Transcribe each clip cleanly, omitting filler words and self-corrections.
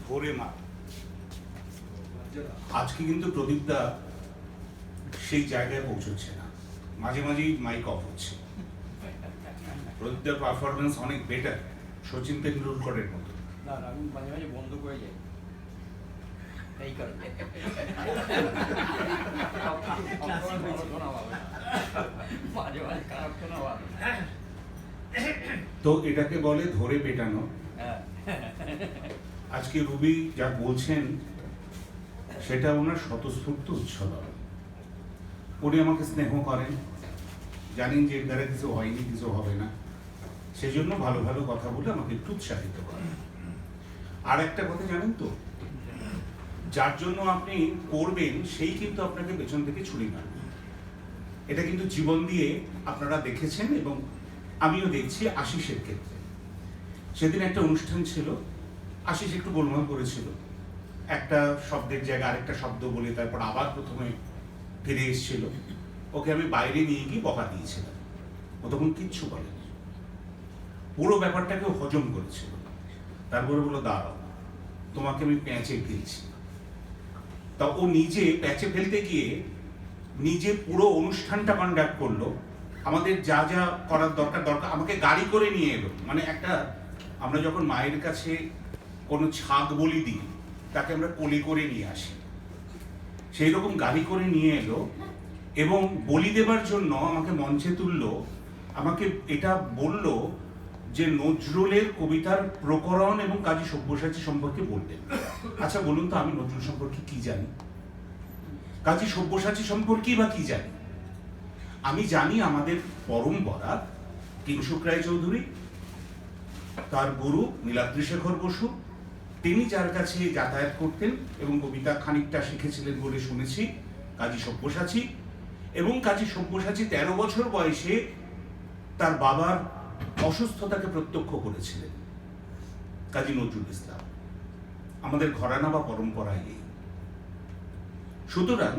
ধরে মার। আজকে কিন্তু প্রদীপদা সেই জায়গায় পৌঁছচ্ছে না, মাঝে মাঝেই মাইক অফ হচ্ছে। প্রদীপদার পারফরমেন্স অনেক বেটার, সচিন তেন্ডুলকরের মতো। না না, আমি মাঝে মাঝে বন্ধ করে যাই এই কারণে। মাঝে মাঝে খারাপ শোনা ভালো। তো এটাকে বলে ধরে পেটানো। আজকে রুবি যা বলছেন সেটা ওনার স্বতঃস্ফূর্ত উচ্ছলন। উনি আমাকে স্নেহ করেন, জানেন যে এর দ্বারা কিছু হয়নি, কিছু হবে না, সেজন্য ভালো ভালো কথা বলে আমাকে একটু উৎসাহিত করেন। আর একটা কথা জানেন তো, যার জন্য আপনি করবেন সেই কিন্তু আপনাকে পেছন থেকে ছুরি মারবে। এটা কিন্তু জীবন দিয়ে আপনারা দেখেছেন এবং আমিও দেখছি আশিসের ক্ষেত্রে। সেদিন একটা অনুষ্ঠান ছিল, আশিস একটু গোলমাল করেছিল, একটা শব্দের জায়গায় আরেকটা শব্দ বলে তারপর আবার প্রথমে ফিরে এসেছিল। ওকে আমি বাইরে নিয়ে গিয়ে বকা দিয়েছিলাম, ও তখন কিচ্ছু বলেনি, পুরো ব্যাপারটাকে হজম করেছিল। তারপরে বললো দাঁড়াও, তোমাকে আমি প্যাঁচে ফেলছি। তা ও নিজে প্যাঁচে ফেলতে গিয়ে নিজে পুরো অনুষ্ঠানটা কন্ডাক্ট করলো, আমাদের যা যা করার দরকার আমাকে গাড়ি করে নিয়ে এলো। মানে একটা, আমরা যখন মায়ের কাছে কোনো ছাগ বলি দিই, তাকে আমরা কোলে করে নিয়ে আসি, সেই রকম গাড়ি করে নিয়ে এলো এবং বলি দেবার জন্য আমাকে মঞ্চে তুললো। আমাকে এটা বলল যে নজরুলের কবিতার প্রকরণ এবং কাজী সব্যসাচী সম্পর্কে বলতেন। আচ্ছা বলুন তো, আমি নজরুল সম্পর্কে কি জানি? কাজী সব্যসাচী সম্পর্কেই বা কি জানি? আমি জানি আমাদের পরম্পরা কিংসুক রায় চৌধুরী, তার গুরু নীলাদ্রি শেখর বসু, তিনি যার কাছে যাতায়াত করতেন এবং কবিতা খানিকটা শিখেছিলেন বলে শুনেছি, কাজী সব্যসাচী। এবং কাজী সব্যসাচী 13 বছর বয়সে তার বাবার অসুস্থতাকে প্রত্যক্ষ করেছিলেন কাজী নজরুল ইসলাম। আমাদের ঘরানা বা পরম্পরায় এই। সুতরাং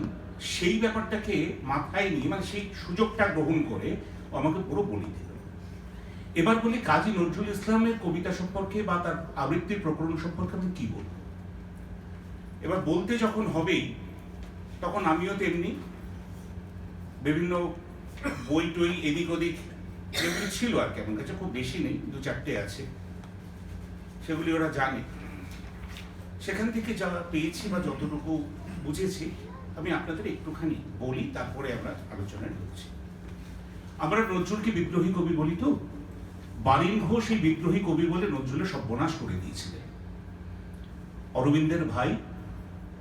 সেই ব্যাপারটাকে মাথায় নিয়ে, মানে সেই সুযোগটা গ্রহণ করে আমাকে পুরো বলি দিল। এবার বলি কাজী নজরুল ইসলামের কবিতা সম্পর্কে বা তার আবৃত্তির প্রকরণ সম্পর্কে আমি কি বলব। এবার বলতে যখন হবেই, তখন আমিও তেমনি বিভিন্ন বই টই এদিক ওদিক যেগুলি ছিল আর কি, আমার কাছে খুব বেশি নেই, 2-4টে আছে, সেগুলি ওরা জানে। সেখান থেকে যা পেয়েছি বা যতটুকু বুঝেছি আমি আপনাদের একটুখানি বলি, তারপরে আমরা আলোচনায় ঢুকছি। আমরা নজরুলকে বিদ্রোহী কবি বলি তো, বারিন ঘোষ এই বিদ্রোহী কবি বলে নজরুলের সর্বনাশ করে দিয়েছিলেন। অরবিন্দের ভাই,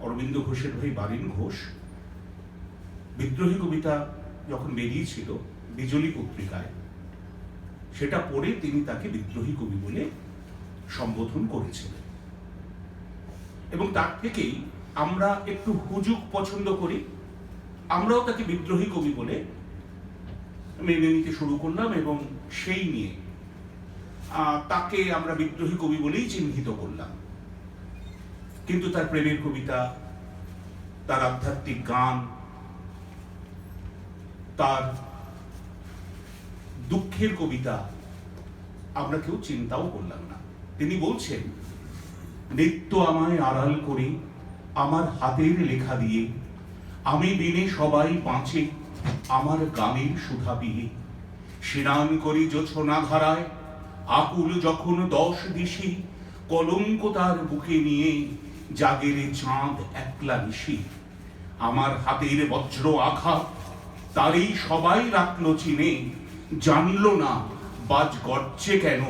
অরবিন্দ ঘোষের ভাই বারিন ঘোষ, বিদ্রোহী কবিতা যখন বেরিয়েছিল বিজলী পত্রিকায়, সেটা পড়ে তিনি তাকে বিদ্রোহী কবি বলে সম্বোধন করেছিলেন। এবং তার থেকেই আমরা একটু হুজুগ পছন্দ করি, আমরাও তাকে বিদ্রোহী কবি বলে মেনে নিতে শুরু করলাম এবং সেই নিয়ে তাকে আমরা বিদ্রোহী কবি বলেই চিহ্নিত করলাম। কিন্তু তার প্রেমের কবিতা, তার আধ্যাত্মিক গান, তার দুঃখের কবিতা আমরা কেউ চিন্তাও করলাম না। তিনি বলছেন, নিত্য আমায় আড়াল করে আমার হাতের লেখা দিয়ে, আমি বিনে সবাই বাঁচে আমার গানের সুধা পিয়ে, শিরান করি জোছনা ধারায় আকুল যখন 10 দিশি, কলঙ্ক তার বুকে নিয়ে জাগেরে চাঁদ একলা নিশি, আমার হাতের বজ্র আঘাত তারই সবাই রাখলো চিনে, জানলো না বাজ গর্জে কেন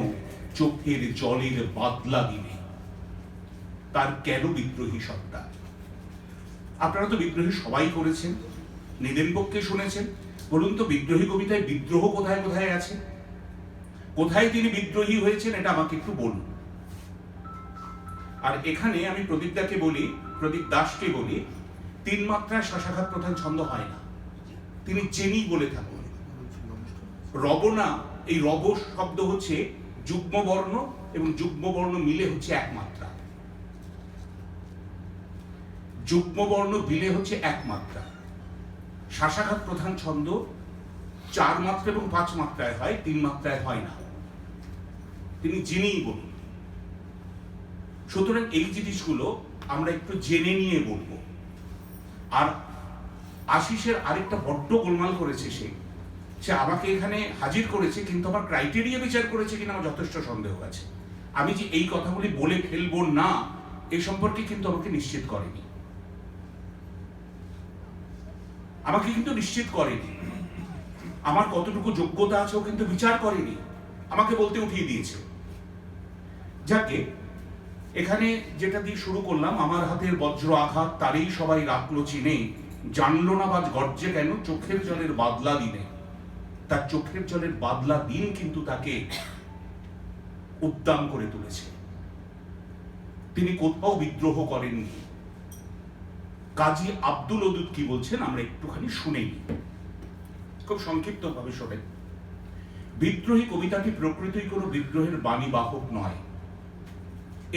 চোখের জলের বাদলা দিনে। তার কেন বিদ্রোহী সত্তা? আপনারা তো বিদ্রোহী সবাই করেছেন, নিদেনপক্ষে শুনেছেন। বলুন তো, বিদ্রোহী কবিতায় বিদ্রোহ কোথায় কোথায় আছে? কোথায় তিনি বিদ্রোহী হয়েছেন এটা আমাকে একটু বলুন। আর এখানে আমি প্রদীপদাকে বলি, প্রদীপ দাসকে বলি, 3 মাত্রায় শাসাঘাত প্রধান ছন্দ হয় না, তিনি চেনি বলে থাকুন। রবনা, এই রব শব্দ হচ্ছে যুগ্ম বর্ণ এবং যুগ্ম বর্ণ মিলে হচ্ছে 1 মাত্রা, যুগ্ম বর্ণ মিলে হচ্ছে 1 মাত্রা। শাসাঘাত প্রধান ছন্দ 4 মাত্রা এবং 5 মাত্রায় হয়, 3 মাত্রায় হয় না। তিনি যিনিই বলুন। সুতরাং এই জিনিসগুলো আমরা একটু জেনে নিয়ে বলবো। আর আশিসের আরেকটা বড্ড গোলমাল করেছে, সে আমাকে এখানে হাজির করেছে, কিন্তু আমার ক্রাইটেরিয়া বিচার করেছে কিনা আমার যথেষ্ট সন্দেহ আছে। আমি যে এই কথাগুলি বলে ফেলবো না এই সম্পর্কে কিন্তু আমাকে নিশ্চিত করেনি, আমার কতটুকু যোগ্যতা আছে ও কিন্তু বিচার করেনি, আমাকে বলতে উঠিয়ে দিয়েছে। যাকে এখানে যেটা দিয়ে শুরু করলাম, আমার হাতের বজ্র আঘাত তারই সবাই রাখলো চিনে, জানলো না বাজ গর্জে কেন চোখের জলের বাদলা দিনে। তার চোখের জলের বাদলা দিন কিন্তু তাকে উদ্দাম করে তুলেছে। তিনি কোথাও বিদ্রোহ করেননি। কাজী আব্দুল ওদুদ কি বলছেন আমরা একটুখানি শুনে নিই, খুব সংক্ষিপ্ত ভাবে শোনেন। বিদ্রোহী কবিতাটি প্রকৃতই কোনো বিদ্রোহের বাণী বাহক নয়।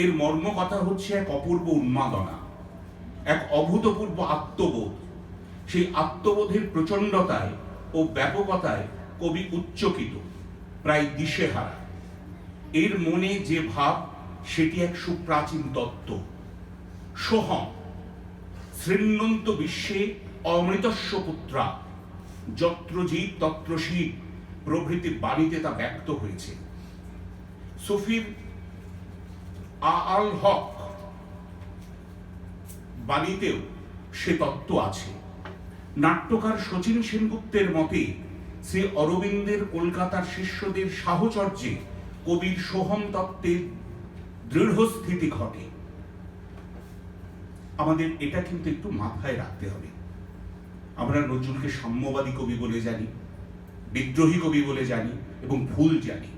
এর মর্ম কথা হচ্ছে এক অপূর্ব উন্মাদনা, এক অভূতপূর্ব আত্মবোধ। সেই আত্মবোধের প্রচণ্ডতায় ও ব্যাপকতায় কবি উচ্চকিত, প্রায় দিশেহারা। এর মনে যে ভাব সেটি এক সুপ্রাচীন তত্ত্ব। সোহম শৃণ্বন্ত বিশ্বে অমৃতস্য পুত্রা, যত্র জীব তত্র শিব প্রভৃতি বাণীতে তা ব্যক্ত হয়েছে। সুফির আল হক বাণীতেও সে তত্ত্ব আছে। নাট্যকার শচীন সেনগুপ্তের মতে শ্রী অরবিন্দের কলকাতার শিষ্যদের সাহচর্যে কবির সোহম তত্ত্বের দৃঢ় স্থিতি ঘটে। আমাদের এটা কিন্তু একটু মাথায় রাখতে হবে। আমরা নজরুলকে সাম্যবাদী কবি বলে জানি, বিদ্রোহী কবি বলে জানি এবং ভুল জানি।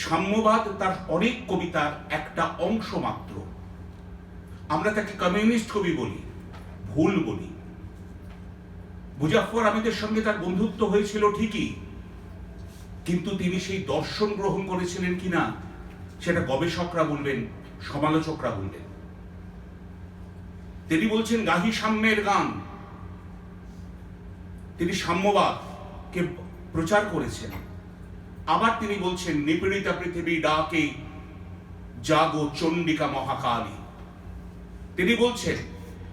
সাম্যবাদ তার অনেক কবিতার একটা অংশ মাত্র। আমরা তাকে কমিউনিস্ট কবি বলি, ভুল বলি। মুজাফফর আহমেদের সঙ্গে তার বন্ধুত্ব হয়েছিল ঠিকই, কিন্তু তিনি সেই দর্শন গ্রহণ করেছিলেন কিনা সেটা গবেষকরা বলবেন, সমালোচকরা বলবেন। তিনি বলছেন গাহি সাম্যের গান, তিনি সাম্যবাদকে প্রচার করেছেন। আবার তিনি বলছেন নিপীড়িতা পৃথিবী ডাকে জাগো চণ্ডিকা মহাকালী। তিনি বলছেন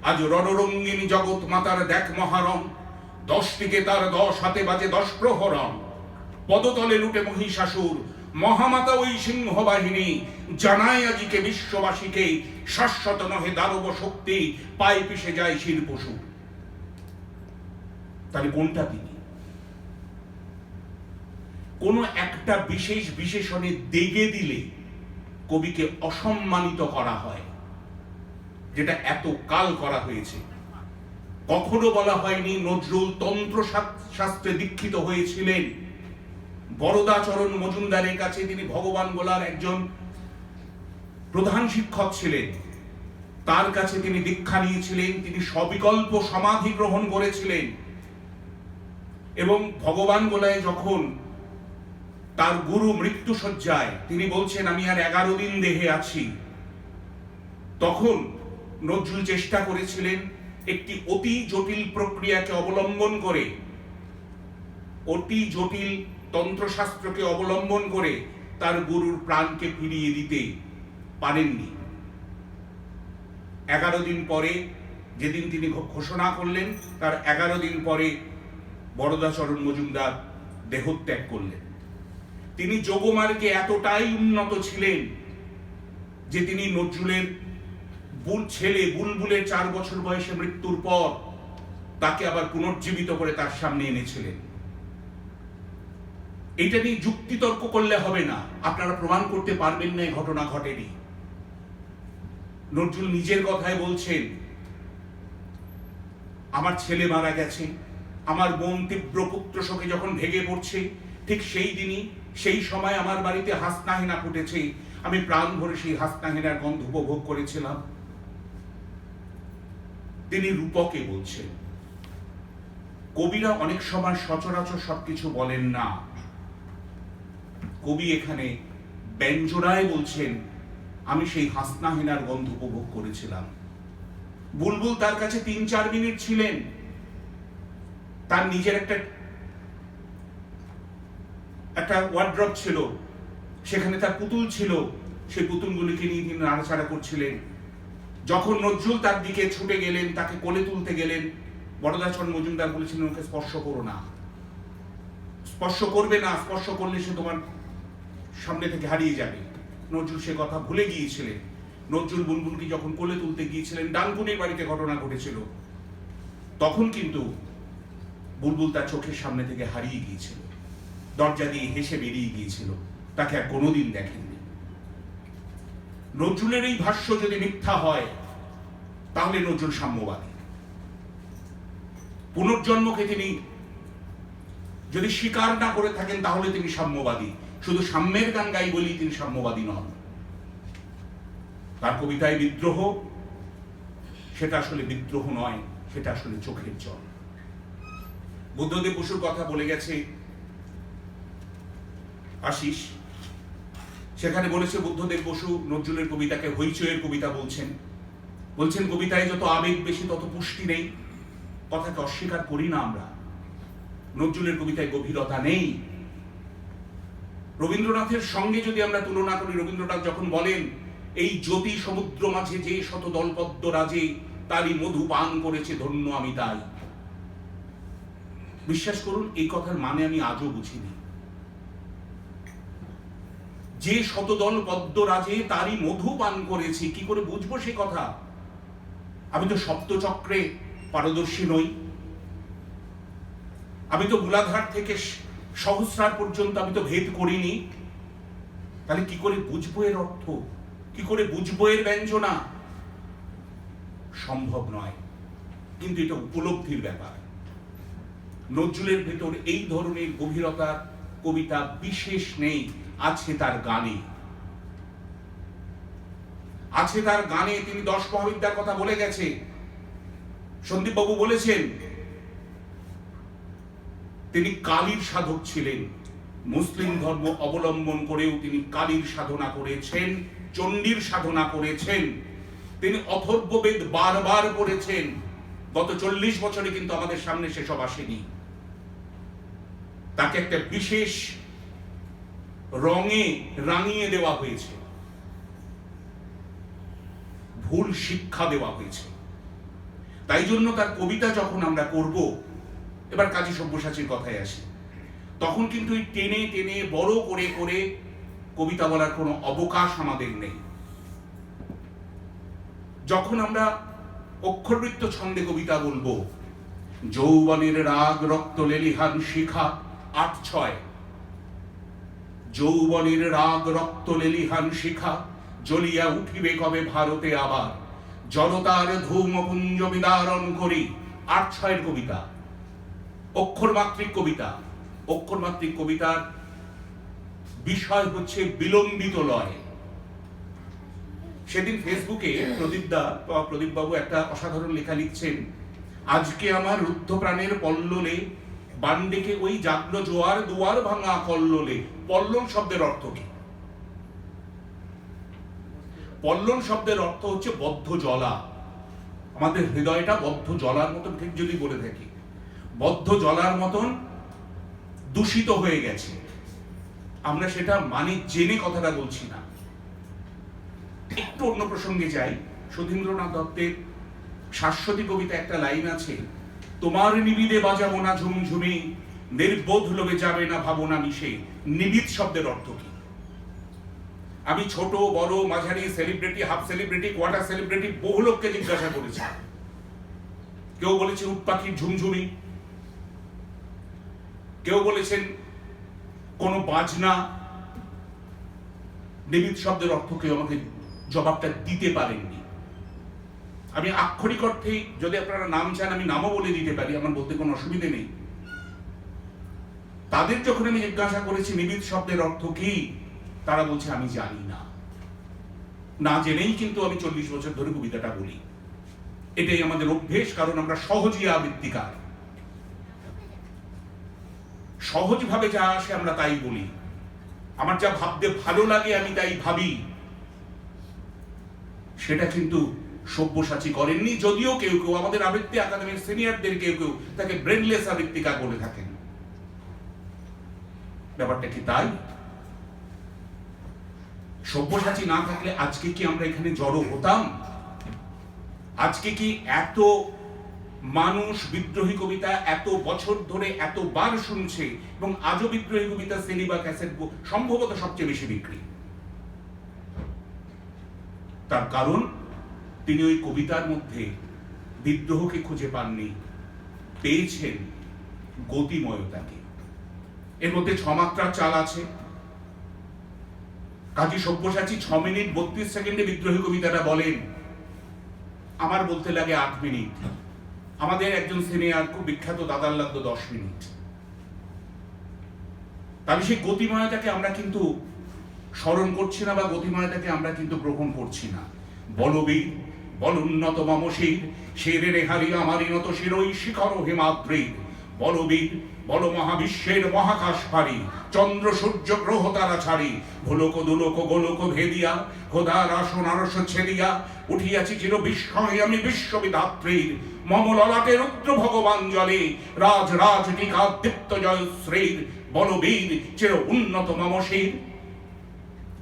আজ রণরঙ্গিনী জগৎ মাতার দেখ মহারণ, 10টিকে তার 10 হাতে বাজে 10 প্রহরণ। পদতলে লুটে মহিষাসুর, মহামাতা ওই সিংহ বাহিনী, জানায় আজিকে বিশ্ববাসীকে শাশ্বত নহে দানব শক্তি, পায়ে পিষে যায় শির পশু। তাহলে কোনটা তিনি? কোন একটা বিশেষ বিশেষণে দেগে দিলে কবিকে অসম্মানিত করা হয়, যেটা এত কাল করা হয়েছে। কখনো বলা হয়নি নজরুল তন্ত্র শাস্ত্রে দীক্ষিত হয়েছিলেন। বরদাচরণ মজুমদারের কাছে তিনি ভগবান গোলার একজন প্রধান শিক্ষক ছিলেন, তার কাছে তিনি দীক্ষা নিয়েছিলেন, তিনি সবিকল্প সমাধি গ্রহণ করেছিলেন। এবং ভগবান গোলায় যখন তার গুরু মৃত্যু শয্যায়, তিনি বলছেন আমি আর 11 দিন দেহে আছি, তখন নজরুল চেষ্টা করেছিলেন একটি অতি জটিল প্রক্রিয়াকে অবলম্বন করে, অতি জটিল তন্ত্রশাস্ত্রকে অবলম্বন করে তার গুরুর প্রাণকে ফিরিয়ে দিতে পারেননি। 11 দিন পরে, যেদিন তিনি ঘোষণা করলেন, তার 11 দিন পরে বরদাচরণ মজুমদার দেহত্যাগ করলেন। তিনি যোগমার্গে এতটাই উন্নত ছিলেন যে তিনি নজরুলের ছেলে বুলবুলের 4 বছর বয়সে মৃত্যুর পর তাকে আবার পুনর্জীবিত করে তার সামনে এনেছিলেন। এটা নিয়ে যুক্তিতর্ক করলে হবে না, আপনারা প্রমাণ করতে পারবেন না এই ঘটনা ঘটেনি। নজরুল নিজের কথায় বলছেন আমার ছেলে মারা গেছে, আমার বোন তীব্র পুত্র শোকে যখন ভেঙে পড়ছে, ঠিক সেই দিনই সেই সময় আমার বাড়িতে হাসনাহেনা ফুটেছে, আমি প্রাণ ভরে সেই হাসনাহেনার গন্ধ উপভোগ করেছিলাম। তিনি রূপকে বলছেন। কবিরা অনেক সময় সচরাচর সবকিছু বলেন না। কবি এখানে ব্যঞ্জনায় বলছেন আমি সেই হাসনাহেনার গন্ধ উপভোগ করেছিলাম। বুলবুল তার কাছে 3-4 মিনিট ছিলেন, তার নিজের একটা ওয়ার্ড্রপ ছিল, সেখানে তার পুতুল ছিল, সেই পুতুলগুলিকে নিয়ে তিনি নাড়াচাড়া করছিলেন। যখন নজরুল তার দিকে ছুটে গেলেন, তাকে কোলে তুলতে গেলেন, বরদাচরণ মজুমদার বলেছিলেন ওকে স্পর্শ করো না, স্পর্শ করবে না, স্পর্শ করলে সে তোমার সামনে থেকে হারিয়ে যাবে। নজরুল সে কথা ভুলে গিয়েছিলেন। নজরুল বুলবুলকে যখন কোলে তুলতে গিয়েছিলেন, ডানকুনির বাড়িতে ঘটনা ঘটেছিল, তখন কিন্তু বুলবুল তার চোখের সামনে থেকে হারিয়ে গিয়েছিল, দরজা দিয়ে হেসে বেরিয়ে গিয়েছিল, তাকে আর কোনোদিন দেখেননি। নজরুলের এই ভাষ্য যদি মিথ্যা হয় তাহলে নজরুল সাম্যবাদী। পুনর্জন্মকে তিনি যদি স্বীকার না করে থাকেন তাহলে তিনি সাম্যবাদী। শুধু সাম্যের গান গাই বলেই তিনি সাম্যবাদী নন। তার কবিতায় বিদ্রোহ, সেটা আসলে বিদ্রোহ নয়, সেটা আসলে চোখের জল। বুদ্ধদেব বসুর কথা বলে গেছে আশিস, সেখানে বলেছে বুদ্ধদেব বসু নজরুলের কবিতাকে হইচইয়ের কবিতা বলছেন। বলছেন কবিতায় যত আবেগ বেশি তত পুষ্টি নেই। কথাকে অস্বীকার করি না আমরা। নজরুলের কবিতায় গভীরতা নেই। রবীন্দ্রনাথের সঙ্গে যদি আমরা তুলনা করি, রবীন্দ্রনাথ যখন বলেন এই জ্যোতি সমুদ্র মাঝে যে শত দলপদ্ম রাজে, তারই মধু পান করেছে ধন্য আমি তাই। বিশ্বাস করুন এই কথার মানে আমি আজও বুঝিনি। যে শতদল পদ্ম রাজে তারই মধু পান করেছি, কি করে বুঝবো সে কথা? আমি তো সপ্তচক্রে পারদর্শী নই, আমি তো মূলাধার থেকে সহস্রার পর্যন্ত আমি তো ভেদ করিনি। তাহলে কি করে বুঝবো এর অর্থ? কি করে বুঝবো এর ব্যঞ্জনা? সম্ভব নয়। কিন্তু এটা উপলব্ধির ব্যাপার। নজরুলের ভেতর এই ধরনের গভীরতার কবিতা বিশেষ নেই, আছে তার গানে। আছে তার গানে। তিনি 10 মহাবিদ্যার কথা বলে গেছে। সন্দীপ বাবু বলেছেন তিনি কালীর সাধক ছিলেন। মুসলিম ধর্ম অবলম্বন করেও তিনি কালীর সাধনা করেছেন, চণ্ডীর সাধনা করেছেন। তিনি অথর্ববেদ বারবার পড়েছেন। গত 40 বছরে কিন্তু আমাদের সামনে সেসব আসেনি। তাকে একটা বিশেষ রঙে রাঙিয়ে দেওয়া হয়েছে, ভুল শিক্ষা দেওয়া হয়েছে। তাই জন্য তার কবিতা যখন আমরা করব, এবার কাজী সব্যসাচীর কথায় আসি, তখন কিন্তু টেনে টেনে বড় করে করে কবিতা বলার কোনো অবকাশ আমাদের নেই। যখন আমরা অক্ষরবৃত্ত ছন্দে কবিতা বলবো, যৌবনের রাগ রক্ত লেলিহান শিখা 8-6, যৌবনের রাগ রক্ত লেলিহান শিখা জ্বলিয়া উঠিবে কবে ভারতে আবার, জনতার ধূমপুঞ্জ বিদারণ করি। 8-6 কবিতা, অক্ষরমাত্রিক কবিতা। অক্ষরমাত্রিক কবিতার বিষয় হচ্ছে বিলম্বিত লয়। সেদিন ফেসবুকে প্রদীপ বাবু একটা অসাধারণ লেখা লিখছেন, আজকে আমার রুদ্ধ প্রাণের পল্ললে বান্ডেকে ওই জাগলো জোয়ার দুয়ার ভাঙা কল্লোলে। পল্লল শব্দের অর্থ কি? পল্লল শব্দের অর্থ হচ্ছে বদ্ধ জলা। আমাদের হৃদয়টা বদ্ধ জলার মতন, ঠিক যদি বলে থাকি, বদ্ধ জলার মতন দূষিত হয়ে গেছে। আমরা সেটা মানে জেনে কথাটা বলছি না। একটু অন্য প্রসঙ্গে যাই। সতীন্দ্রনাথ দত্তের শাশ্বতী কবিতা একটা লাইন আছে, তোমার নিবিদে বাজাবো না ঝুমঝুমি, নির্বোধ লোভে যাবে না ভাবনা মিশে। নিবিদ শব্দের অর্থ কি? আমি ছোট বড় মাঝারি celebrity, half celebrity, quarter celebrity বহু লোককে জিজ্ঞাসা করেছি। কেউ বলেছে উট পাখির ঝুমঝুমি, কেউ বলেছেন কোন বাজনা। নিবিদ শব্দের অর্থ কেউ আমাকে জবাবটা দিতে পারেননি। আমি আক্ষরিক অর্থেই, যদি আপনারা নাম চান আমি নামও বলে দিতে পারি, আমার বলতে কোনো অসুবিধে নেই। তাদের যখন আমি জিজ্ঞাসা করেছি নিবিদ শব্দের অর্থ কি, তারা বলছে আমি জানি না। না জেনেই কিন্তু আমি 40 বছর ধরে কবিতাটা বলি। এটাই আমাদের অভ্যেস, কারণ আমরা সহজই আবৃত্তিকার। সহজভাবে যা আসে আমরা তাই বলি। আমার যা ভাবতে ভালো লাগে আমি তাই ভাবি। সেটা কিন্তু সব্যসাচী করেননি, যদিও কেউ কেউ আমাদের আবৃত্তি একাডেমির সিনিয়রদের কেউ কেউ তাকে ব্রেনলেস আবৃত্তিকার বলে থাকেন। ব্যাপারটা কি তাই? সব্যসাচী না থাকলে আজকে কি আমরা এখানে জড়ো হতাম? আজকে কি এত মানুষ বিদ্রোহী কবিতা এত বছর ধরে এতবার শুনছে এবং আজও বিদ্রোহী কবিতা সিডি বা ক্যাসেট সম্ভবত সবচেয়ে বেশি বিক্রি? তার কারণ তিনি ওই কবিতার মধ্যে বিদ্রোহকে খুঁজে পাননি, পেয়েছেন গতিময়তাকে। এর মধ্যে 6 মাত্রার চাল আছে। কাজী সব্যসাচী 6 মিনিট 32 সেকেন্ডে বিদ্রোহী কবিতাটা বলেন, আমার বলতে লাগে 8 মিনিট। আমাদের একজন সিনিয়র খুব বিখ্যাত দাদার লাগতো 10 মিনিট। তাহলে সেই গতিময়তাকে আমরা কিন্তু স্মরণ করছি না বা গতিময়তাকে আমরা কিন্তু গ্রহণ করছি না। বলবীর বলোন্নত মম শির, শেরের হারি আমারই নত শিরই শিখর হিমাদ্রির। বলবীর বল মহাবিশ্বের মহাকাশ পারি, চন্দ্র সূর্য গ্রহ তারা ছাড়ি। ভোলক দুলোক গোলক ভেদিয়া, খোদার আসন আরশ ছেদিয়া। উঠিয়াছি চির বিস্ময় আমি বিশ্ববিধাত্রীর, মম ললাটে রুদ্র ভগবান জলে। রাজ রাজ টিকা দীপ্ত জয়শ্রীর, বলবীর চির উন্নত মম শির।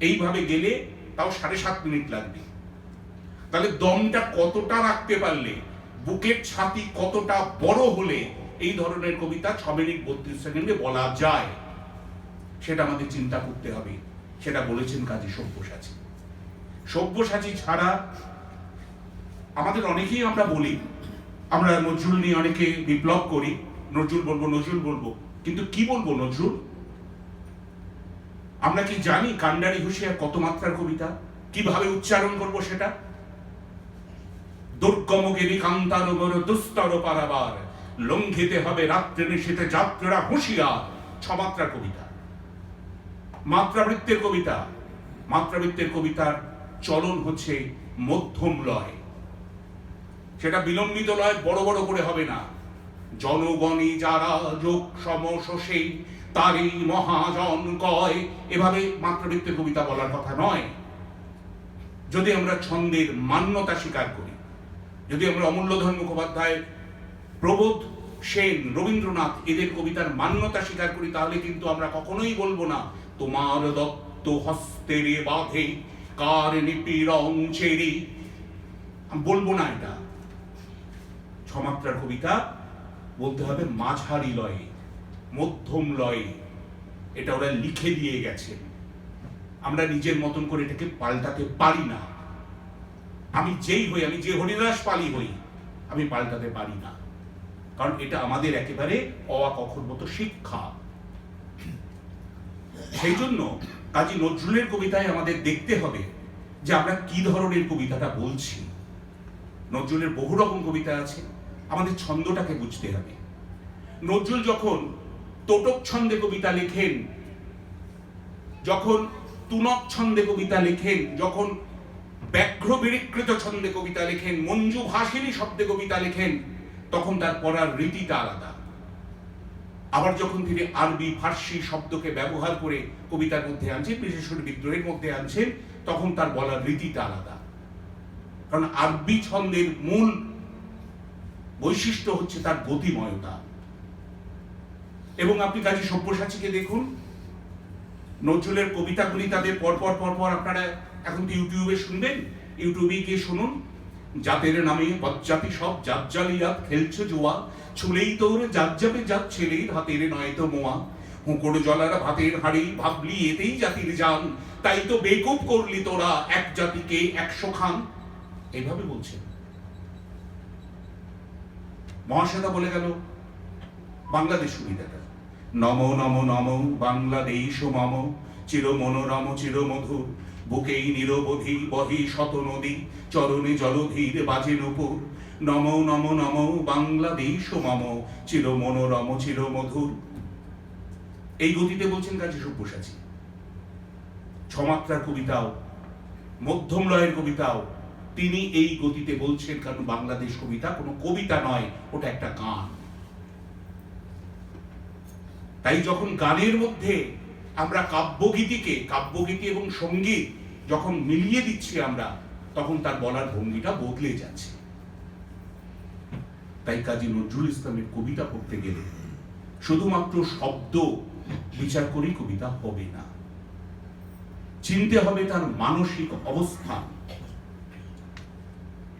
এইভাবে গেলে তাও 7.5 মিনিট লাগবে। তাহলে দমটা কতটা রাখতে পারলে, বুকের ছাতি কতটা বড় হলে এই ধরনের কবিতা 6 মিনিট 32 সেকেন্ডে বলা যায়, সেটা আমাদের চিন্তা করতে হবে। সেটা বলেছেন কাজী সব্যসাচী। সব্যসাচী ছাড়া আমাদের অনেকেই আমরা বলি, আমরা নজরুল নিয়ে অনেকে বিপ্লব করি, নজরুল বলবো নজরুল বলবো, কিন্তু কি বলবো নজরুল? আমরা কি জানি কান্ডারি হুঁশিয়ার কত মাত্রার কবিতা? কিভাবে উচ্চারণ করব সেটা? দুর্গমগিরি কান্তারগর দুস্তর পারাবার, লঙ্ঘিতে হবে রাত্রে নিশীতে যাত্রীরা হুঁশিয়ার। 6 মাত্রার কবিতা, মাত্রাবৃত্তের কবিতা। মাত্রাবৃত্তের কবিতার চলন হচ্ছে মধ্যম লয়, সেটা বিলম্বিত লয় বড় বড় করে হবে না। জনগণই যারা যোগ সমসে তারই মহাজন কয়, এভাবে মাত্রাবৃত্তের কবিতা বলার কথা নয়। যদি আমরা ছন্দের মান্যতা স্বীকার করি, যদি আমরা অমূল্যধন মুখোপাধ্যায়, প্রবোধ সেন, রবীন্দ্রনাথ এদের কবিতার মান্যতা স্বীকার করি, তাহলে কিন্তু আমরা কখনোই বলবো না তোমার দত্ত হস্তের বাঁধে কার নিপীড়ন ছেড়ি, বলবো না এটা। 6 মাত্রার কবিতা বলতে হবে মাঝারি লয়ে, মধ্যম লয়ে। এটা ওরা লিখে দিয়ে গেছে, আমরা নিজের মতন করে এটাকে পাল্টাতে পারি না। আমি যেই হই, আমি যে হরিদাস পালি হই, আমি পাল্টাতে পারি না, কারণ এটা আমাদের একেবারে অকখরগত শিক্ষা। সেই জন্য কাজী নজরুলের কবিতায় আমাদের দেখতে হবে যে আমরা কি ধরনের কবিতাটা বলছি। নজরুলের বহু রকম কবিতা আছে, আমাদের ছন্দটাকে বুঝতে হবে। নজরুল যখন তোটক ছন্দে কবিতা লেখেন, যখন তুনক ছন্দে কবিতা লেখেন, যখন ব্যাঘ্র বিরিকৃত ছন্দে কবিতা লেখেন, মঞ্জু ভাসিনী শব্দে কবিতা লেখেন, তখন তার পড়ার রীতিটা আলাদা। আবার যখন তিনি আরবি ফার্সি শব্দকে ব্যবহার করে কবিতার মধ্যে আনছেন, বিশেষ করে বিদ্রোহের মধ্যে আনছেন, তখন তার বলার রীতিটা আলাদা। কারণ আরবি ছন্দের মূল বৈশিষ্ট্য হচ্ছে তার গতিময়তা। এবং আপনি কাজী সব্যসাচীকে দেখুন, নজরুলের কবিতাগুলি তাদের পরপর পরপর আপনারা এখন তো ইউটিউবে শুনবেন, ইউটিউবে গিয়ে শুনুন। জাতের নামে বজ্জাতি সব জাতজালিয়াত খেলছে জোয়া, ছুলেই তোর জাত যাবে জাত ছেলের হাতের নয় তো মোয়া। হুঁকড় জলার ভাতের হাড়ি ভাবলি এতেই জাতির জান, তাই তো বেকুব করলি তোরা এক জাতিকে 100 খান। এইভাবে বলছেন। মহাশ্বেতা বলে গেল বাংলাদেশ সুবিধাটা, নম নম নম বাংলাদেশ মম, চির মনোরম চির মধুর, বুকেই নিরবধি বহি শত নদী, চরণে জলধীর বাজে নূপুর। নম নম নম বাংলাদেশ মম, চির মনোরম চির মধুর। এই গতিতে বলছেন কাজী সব্যসাচী। 6 মাত্রার কবিতাও, মধ্যম লয়ের কবিতাও তিনি এই গতিতে বলছেন, কারণ বাংলাদেশ কবিতা কোনো কবিতা নয়, ওটা একটা গান। তাই যখন গানের মধ্যে আমরা কাব্যগীতি এবং সঙ্গীত যখন মিলিয়ে দিচ্ছি আমরা, তখন তার বলার ভঙ্গিটা বদলে যাচ্ছে। তাই কাজী নজরুল ইসলামের কবিতা পড়তে গেলে শুধুমাত্র শব্দ বিচার করেই কবিতা হবে না। চিনতে হবে তার মানসিক অবস্থান।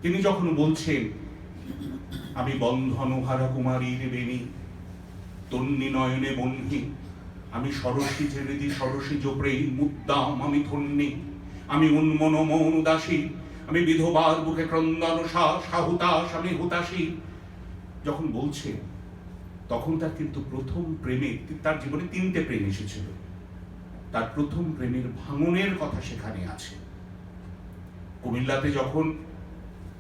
তিনি যখন বলছেন, আমি বন্ধনহারা কুমারীর বেণী তন্নি নয়নে বহ্নি, আমি সরসী ছেড়েদি সরসী জোপ্রেই মুদ্দাম আমি ধন্যি, আমি উন্মন মৌন উদাসী, আমি বিধবার বুকে ক্রন্দন সাহুতাস আমি হুতাশী। যখন বলছেন তখন তার কিন্তু প্রথম প্রেমে, তার জীবনে 3টে প্রেম এসেছিল, তার প্রথম প্রেমের ভাঙনের কথা সেখানে আছে। কুমিল্লাতে যখন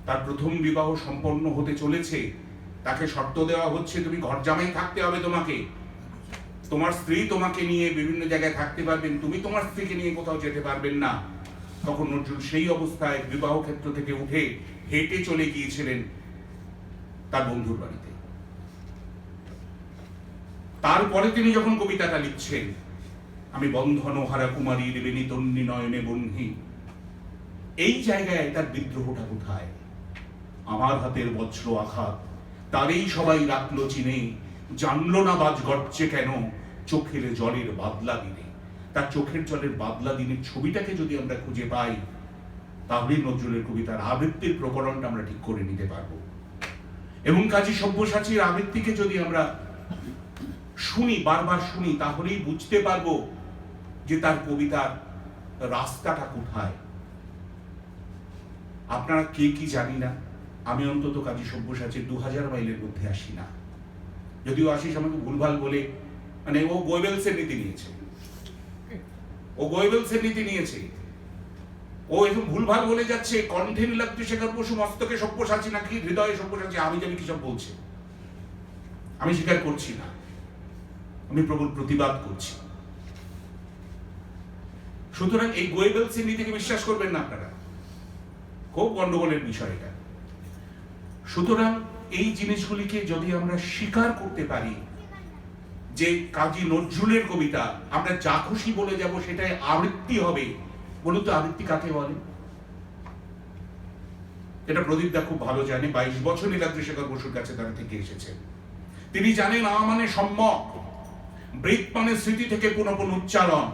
তার প্রথম বিবাহ সম্পন্ন হতে চলেছে, তাকে শর্ত দেওয়া হচ্ছে, তুমি ঘর জামাই থাকতে হবে, তোমাকে, তোমার স্ত্রী তোমাকে নিয়ে বিভিন্ন জায়গায় থাকতে পারবেন, তুমি তোমার স্ত্রীকে নিয়ে কোথাও যেতে পারবেন না। তখন নজরুল সেই অবস্থায় বিবাহ ক্ষেত্র থেকে উঠে হেঁটে চলে গিয়েছিলেন তার বন্ধুর বাড়িতে। তারপরে তিনি যখন কবিতাটা লিখছেন, আমি বন্ধনহারা কুমারীর বেণী তন্নি নয়নে বহ্নি, এই জায়গায় তার বিদ্রোহটা কোথায়? আমার হাতের বজ্র আঘাত তারেই সবাই রাখলো চিনে, জানলো না বাজ গর্জে কেন চোখের জলের বাদলা দিনে। তার চোখের জলের বাদলা দিনের ছবিটাকে যদি আমরা খুঁজে পাই, তাহলে নজরুলের কবিতার আবৃত্তির প্রকরণটা আমরা ঠিক করে নিতে পারবো। এবং কাজী সব্যসাচীর আবৃত্তিকে যদি আমরা শুনি, বারবার শুনি, তাহলেই বুঝতে পারবো যে তার কবিতার রাস্তাটা কোথায়। আপনারা কে কি জানি না, আমি অন্তত কাজী সব্যসাচীর 2000 মাইলের মধ্যে আসি না। যদিও আশিস আমাকে ভুলভাল বলে, মানে ও গোয়েবেলসের নীতি নিয়েছে, ও গোয়েবেলসের নীতি নিয়েছে, ও এখন ভুলভাল বলে যাচ্ছে, কণ্ঠে নীলাদ্রিশেখর বসু, মস্তকে সব্যসাচী নাকি হৃদয়ে সব্যসাচী, আমি জানি কি সব বলছে। আমি স্বীকার করছি না, আমি প্রবল প্রতিবাদ করছি। সুতরাং এই গোয়েবেলসের নীতিকে বিশ্বাস করবেন না আপনারা, খুব গন্ডগোলের বিষয় এটা। সুতরাং এই জিনিসগুলিকে যদি আমরা স্বীকার করতে পারি যে কাজী নজরুলের কবিতা আমরা যা খুশি বলে যাব সেটাই আবৃত্তি হবে, বলুন তো আবৃত্তি কাকে বলে? এটা প্রদীপদা খুব ভালো জানে, 22 বছর নীলাদ্রিশেখর বসুর কাছে তারা থেকে এসেছেন। তিনি জানেন আ মানে সম্যক, বৃত মানে স্মৃতি থেকে পুনঃ পুনঃ উচ্চারণ,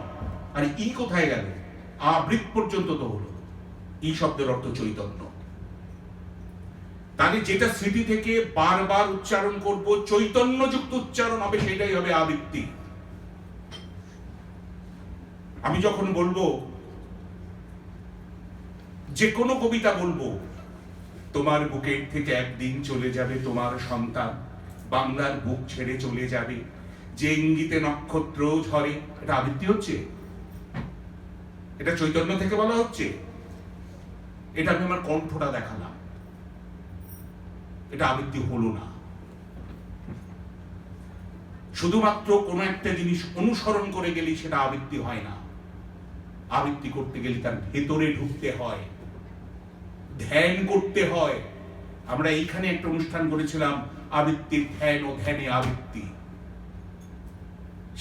আর ই কোথায় গেল? আবৃত পর্যন্ত তো হলো। ই শব্দের অর্থ চৈতন্য। তাহলে যেটা স্মৃতি থেকে বারবার উচ্চারণ করব, চৈতন্যযুক্ত উচ্চারণ হবে, সেটাই হবে আবৃত্তি। আমি যখন বলবো, যে কোনো কবিতা বলবো, তোমার বুকের থেকে একদিন চলে যাবে তোমার সন্তান, বাংলার বুক ছেড়ে চলে যাবে, যে ইঙ্গিতে নক্ষত্র ঝরে, এটা আবৃত্তি হচ্ছে? এটা চৈতন্য থেকে বলা হচ্ছে? এটা আমি আমার কণ্ঠটা দেখালাম, এটা আবৃত্তি হলো না। শুধুমাত্র কোনো একটা জিনিস অনুসরণ করে গেলেই সেটা আবৃত্তি হয় না। আবৃত্তি করতে গেলে তার ভেতরে ঢুকতে হয়, ধ্যান করতে হয়। আমরা এইখানে একটা অনুষ্ঠান করেছিলাম, আবৃত্তির ধ্যান ও ধ্যানে আবৃত্তি।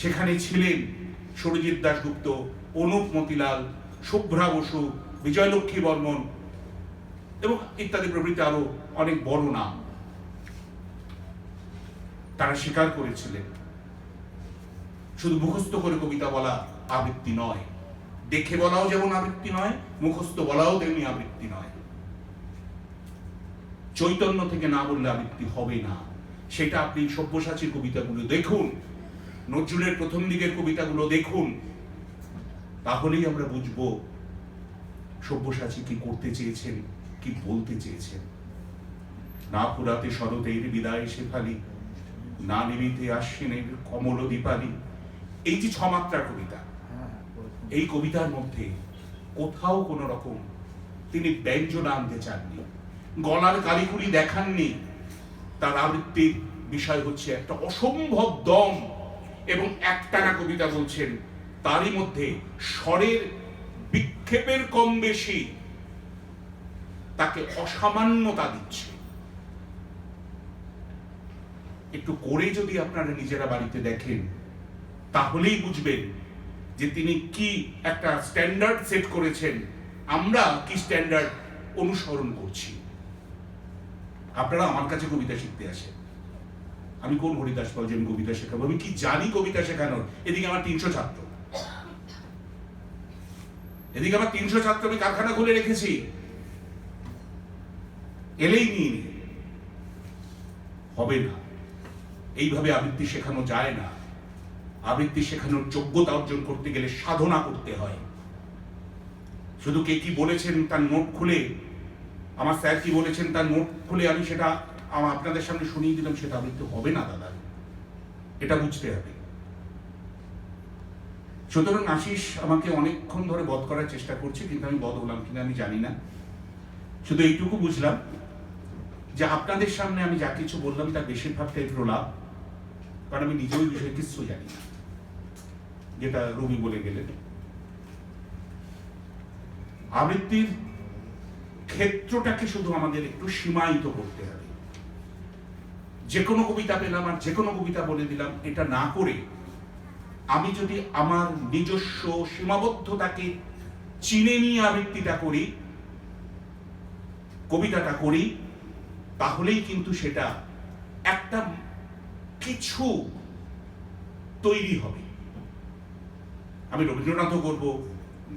সেখানে ছিলেন সুরজিৎ দাশগুপ্ত, অনুপ মতিলাল, শুভ্রা বসু, বিজয়লক্ষ্মী বর্মন এবং ইত্যাদি প্রভৃতি আরো অনেক বড় নাম। তারা স্বীকার করেছিলেন শুধু মুখস্থ করে কবিতা বলা আবৃত্তি নয়, দেখে বলাও যেমন আবৃত্তি নয়, মুখস্থ বলাও তেমনি আবৃত্তি নয়। চৈতন্য থেকে না বললে আবৃত্তি হবে না। সেটা আপনি সব্যসাচীর কবিতাগুলো দেখুন, নজরুলের প্রথম দিকের কবিতাগুলো দেখুন, তাহলেই আমরা বুঝবো সব্যসাচী কি করতে চেয়েছেন, কি বলতে চেয়েছেন। না ফুরাতে শরতের বিদায় শেফালি, না নিমিতে আশ্বিনের কমল দীপালি, এই যে 6 মাত্রার কবিতা, এই কবিতার মধ্যে কোথাও কোন রকম তিনি ব্যঞ্জনা আনতে চাননি, গলার কারিকুরি দেখাননি। তার আবৃত্তির বিষয় হচ্ছে একটা অসম্ভব দম এবং একটানা কবিতা বলছেন, তারই মধ্যে স্বরের বিক্ষেপের কম বেশি তাকে অসামান্যতা দিচ্ছে। একটু করে যদি আপনারা নিজেরা বাড়িতে দেখেন, তাহলেই বুঝবেন যে তিনি কি একটা স্ট্যান্ডার্ড সেট করেছেন, আমরা কি স্ট্যান্ডার্ড অনুসরণ করছি। আপনারা আমার কাছে কবিতা শিখতে আসেন, আমি কোন হরিদাস পাল যে আমি কবিতা শেখাবো? আমি কি জানি কবিতা শেখানোর? এদিকে আমার 300 ছাত্র, এদিকে আমার 300 ছাত্র আমি কারখানা খুলে রেখেছি, এলেই নিয়ে নি। হবে না, এইভাবে আবৃত্তি শেখানো যায় না। আবৃত্তি শেখানোর যোগ্যতা অর্জন করতে গেলে সাধনা করতে হয়। শুধু কে কি বলেছেন তার নোট খুলে, আমার স্যার কি বলেছেন তার নোট খুলে আমি সেটা আপনাদের সামনে শুনিয়ে দিলাম, সেটা আবৃত্তি হবে না দাদা, এটা বুঝতে হবে। সুতরাং আশিস আমাকে অনেকক্ষণ ধরে বধ করার চেষ্টা করছে, কিন্তু আমি বধ হলাম কিনা আমি জানি না। শুধু এইটুকু বুঝলাম যে আপনাদের সামনে আমি যা কিছু বললাম তার বেশিরভাগটাই প্রলাপ, কারণ আমি নিজেও এই বিষয়ে কিছু জানি না, যেটা রবি বলে গেলেন। আবৃত্তির ক্ষেত্রটাকে শুধু আমাদের একটু সীমায়িত করতে হবে। যে কোনো কবিতা পেলাম আর যে কোনো কবিতা বলে দিলাম, এটা না করে আমি যদি আমার নিজস্ব সীমাবদ্ধতাকে চিনে নিয়ে আবৃত্তিটা করি, কবিতাটা করি, তাহলেই কিন্তু সেটা একটা কিছু তৈরি হবে। আমি রবীন্দ্রনাথও করব,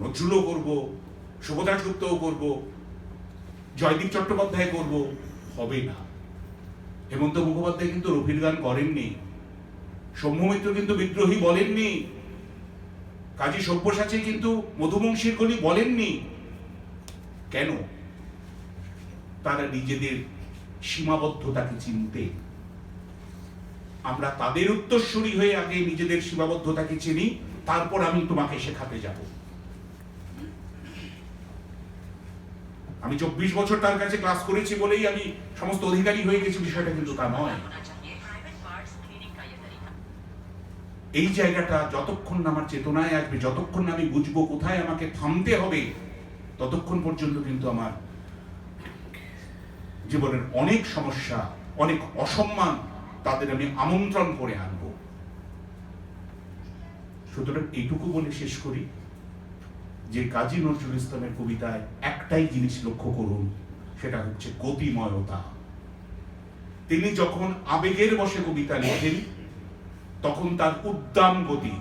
নজরুলও করব, শুভদাস গুপ্তও করব, জয়দীপ চট্টোপাধ্যায় করব, হবে না। হেমন্ত মুখোপাধ্যায় কিন্তু রফির গান করেননি, সৌম্য মিত্র কিন্তু বিদ্রোহী বলেননি, কাজী সব্যসাচী কিন্তু মধুবংশীর কলি বলেননি। কেন? তারা নিজেদের সীমাবদ্ধতাকে চিনতে। আমরা তাদের উত্তরসূরি হয়ে আগে নিজেদের সীমাবদ্ধতাকে চিনি, তারপর আমি তোমাকে শেখাতে যাব। আমি 24 বছর তার কাছে ক্লাস করেছি বলেই আমি সমস্ত অধিকারী হয়ে গেছি, বিষয়টা কিন্তু তা নয়। এই জায়গাটা যতক্ষণ না আমার চেতনায় আসবে, যতক্ষণ না আমি বুঝবো কোথায় আমাকে থামতে হবে, ততক্ষণ পর্যন্ত কিন্তু আমার জীবনের অনেক সমস্যা, অনেক অসম্মান তাদের আমি আমন্ত্রণ করে আনবো। সুতরাং এইটুকু বলে শেষ করি যে কাজী নজরুল ইসলামের কবিতায় একটাই জিনিস লক্ষ্য করুন, সেটা হচ্ছে গতিময়তা। তিনি যখন আবেগের বশে কবিতা লেখেন তখন তার উদ্দাম গতি,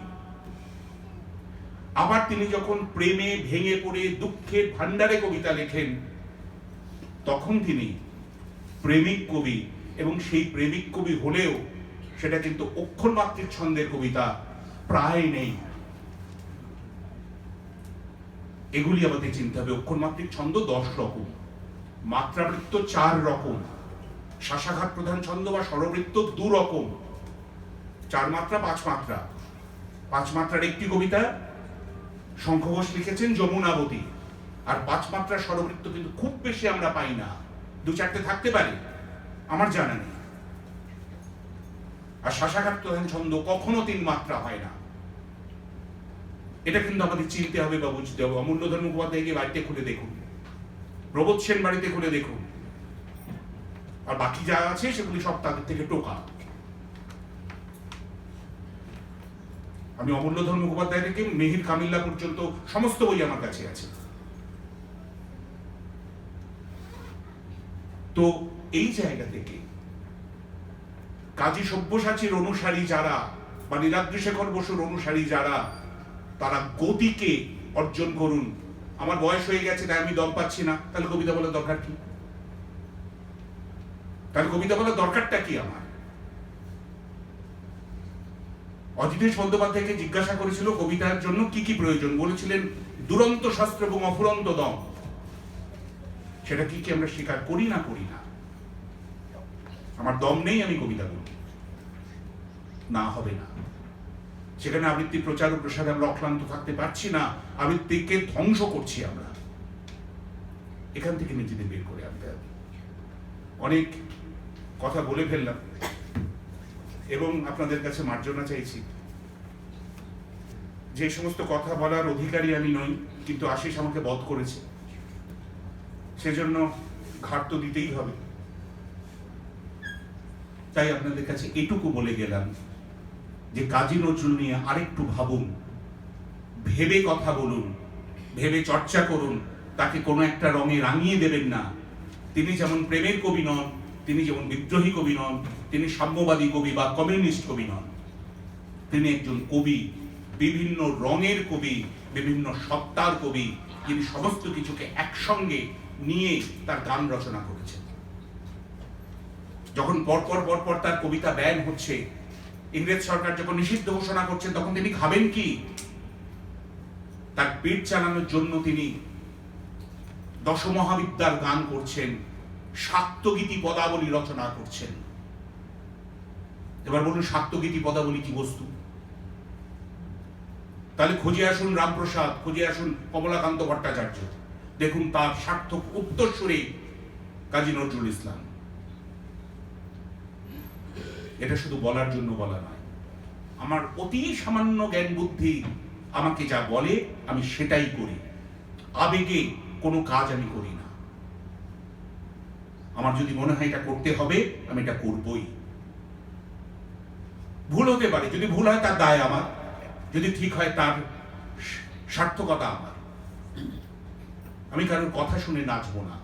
আবার তিনি যখন প্রেমে ভেঙে পড়ে দুঃখের ভান্ডারে কবিতা লেখেন তখন তিনি প্রেমিক কবি, এবং সেই প্রেমিক কবি হলেও সেটা কিন্তু অক্ষরমাত্রিক ছন্দের কবিতা প্রায় নেই। এগুলি আমাদের চিনতে হবে। অক্ষরমাত্রিক ছন্দ 10 রকম, মাত্রাবৃত্ত 4 রকম, শাসাঘাত প্রধান ছন্দ বা স্বরবৃত্ত 2 রকম, 4 মাত্রা 5 মাত্রা। 5 মাত্রার একটি কবিতা শঙ্খ ঘোষ লিখেছেন যমুনাবতী, আর 5 মাত্রার স্বরবৃত্ত কিন্তু খুব বেশি আমরা পাই না, 2-4টে থাকতে পারে, আমার জানা নেই। আর শাসাঘাত প্রধান ছন্দ কখনো 3 মাত্রা হয় না। এটা কিন্তু আমাদের চিনতে হবে বা বুঝতে হবে। অমূল্যধর মুখোপাধ্যায়কে বাড়িতে খুলে দেখুন, প্রবোধ সেন বাড়িতে খুলে দেখুন, আর বাকি যা আছে সেগুলি সব তাদের থেকে টোকা। আমি অমূল্যধর মুখোপাধ্যায় থেকে মেহির কামিল্লা পর্যন্ত সমস্ত বই আমার কাছে আছে। তো এই জায়গা থেকে কাজী সব্যসাচীর অনুসারী যারা বা নীলাদ্রি শেখর বসুর অনুসারী যারা, তারা গতিকে অর্জন করুন। আমার বয়স হয়ে গেছে তাই আমি দম পাচ্ছি না, তাহলে কবিতা বলার দরকার কি? তাহলে কবিতা বলার দরকারটা কি আমার? অজিতেশ বন্দ্যোপাধ্যায়কে জিজ্ঞাসা করেছিল কবিতার জন্য কি কি প্রয়োজন, বলেছিলেন দুরন্ত শাস্ত্র এবং অফুরন্ত দম। সেটা কি কি আমরা স্বীকার করি না করি না? আমার দম নেই, আমি কবিতা বলব না, হবে না। সেখানে আবৃত্তি প্রচার ও প্রসারে আমরা অক্লান্ত থাকতে পারছি না, আবৃত্তিকে ধ্বংস করছি আমরা। এখান থেকে নিজেদের বের করে আনতে হবে। অনেক কথা বলে ফেললাম এবং আপনাদের কাছে মার্জনা চাইছি। যে সমস্ত কথা বলার অধিকারী আমি নই, কিন্তু আশিস আমাকে বধ করেছে, সেজন্য ঘাট তো দিতেই হবে। তাই আপনাদের কাছে এটুকু বলে গেলাম যে কাজী নজরুল নিয়ে আরেকটু ভাবুন, ভেবে কথা বলুন, ভেবে চর্চা করুন। তাকে কোনো একটা রঙে রাঙিয়ে দেবেন না। তিনি যেমন প্রেমের কবি নন, তিনি যেমন বিদ্রোহী কবি নন, তিনি সাম্যবাদী কবি বা কমিউনিস্ট কবি নন। তিনি একজন কবি, বিভিন্ন রঙের কবি, বিভিন্ন সত্তার কবি, যিনি সমস্ত কিছুকে একসঙ্গে নিয়ে তার গান রচনা করেছেন। যখন পরপর তার কবিতা ব্যান হচ্ছে, ইংরেজ সরকার যখন নিষিদ্ধ ঘোষণা করছেন, তখন তিনি খাবেন কি? তার পেট চালানোর জন্য তিনি দশমহাবিদ্যার গান করছেন, শাক্তগীতি পদাবলী রচনা করছেন। এবার বলুন, শাক্তগীতি পদাবলী কি বস্তু? তাহলে খুঁজে আসুন রামপ্রসাদ, খুঁজে আসুন কমলাকান্ত ভট্টাচার্য, দেখুন তার সার্থক উত্তরসূরি কাজী নজরুল ইসলাম। এটা শুধু বলার জন্য বলা নয়, আমার অতি সামান্য জ্ঞান বুদ্ধি আমাকে যা বলে আমি সেটাই করি, আবেগে কোনো কাজ আমি করি না। আমার যদি মনে হয় এটা করতে হবে, আমি এটা করবই। ভুল হতে পারে, যদি ভুল হয় তার দায় আমার, যদি ঠিক হয় তার সার্থকতা আমার। আমি কারোর কথা শুনে নাচবো না।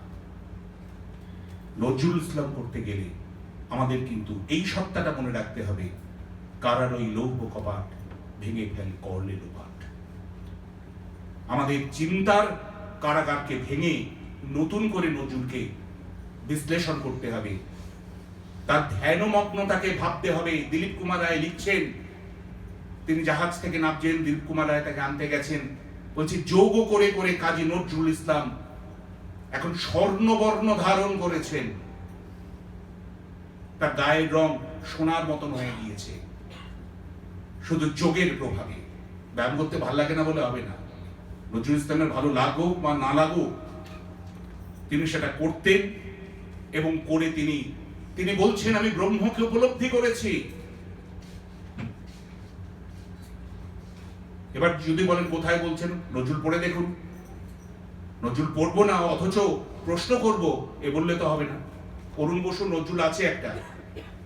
নজরুল ইসলাম করতে গেলে আমাদের কিন্তু এই সত্তাটা মনে রাখতে হবে, কারার ওই লৌহ কপাট ভেঙে ফেল করলে লোপাট। আমাদের চিন্তার কারাগারকে ভেঙে নতুন করে নজরুলকে বিশ্লেষণ করতে হবে, তার ধ্যানমগ্নতাকে ভাবতে হবে। দিলীপ কুমার রায় লিখছেন, তিনি জাহাজ থেকে নামছেন, দিলীপ কুমার রায় তাকে আনতে গেছেন, বলছে যোগ করে করে কাজী নজরুল ইসলাম এখন স্বর্ণবর্ণ ধারণ করেছেন, তার গায়ের রং সোনার মতন হয়ে গিয়েছে শুধু যোগের প্রভাবে। ব্যায়াম করতে ভালো লাগে না বলে হবে না। নজরুল ইসলামের ভালো লাগুক বা না লাগুক, তিনি সেটা করতেন এবং করে তিনি বলছেন, আমি ব্রহ্মকে উপলব্ধি করেছি। এবার যদি বলেন কোথায় বলছেন, নজরুল পড়ে দেখুন। নজরুল পড়বো না অথচ প্রশ্ন করব, এ বললে তো হবে না। অরুণ বসু নজরুল আছে একটা,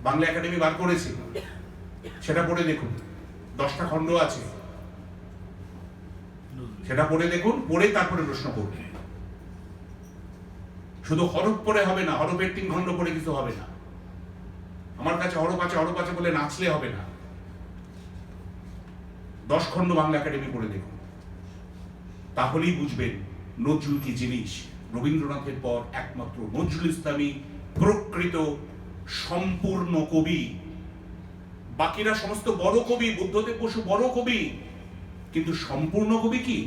বাংলা একাডেমি বার করেছে, সেটা পড়ে দেখুন। 10টা খণ্ড আছে, সেটা পড়ে দেখুন, পড়ে তারপরে প্রশ্ন করবেন। শুধু হরফ পড়ে হবে না, হরফের 3 খণ্ড পড়ে কিছু হবে না। আমার কাছে হরফ আছে বলে নাচলে হবে না। 10 খণ্ড বাংলা একাডেমি পড়ে দেখুন, তাহলেই বুঝবেন নজরুল কি জিনিস। রবীন্দ্রনাথের পর একমাত্র নজরুল ইসলামী প্রকৃত সম্পূর্ণ কবি। বাকিরা সমস্ত বড় কবি, বুদ্ধদেব বসু বড় কবি, কিন্তু সম্পূর্ণ কবি কি?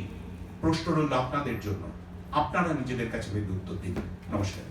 প্রশ্ন রইল আপনাদের জন্য, আপনারা নিজেদের কাছে ভেবে উত্তর দিন। নমস্কার।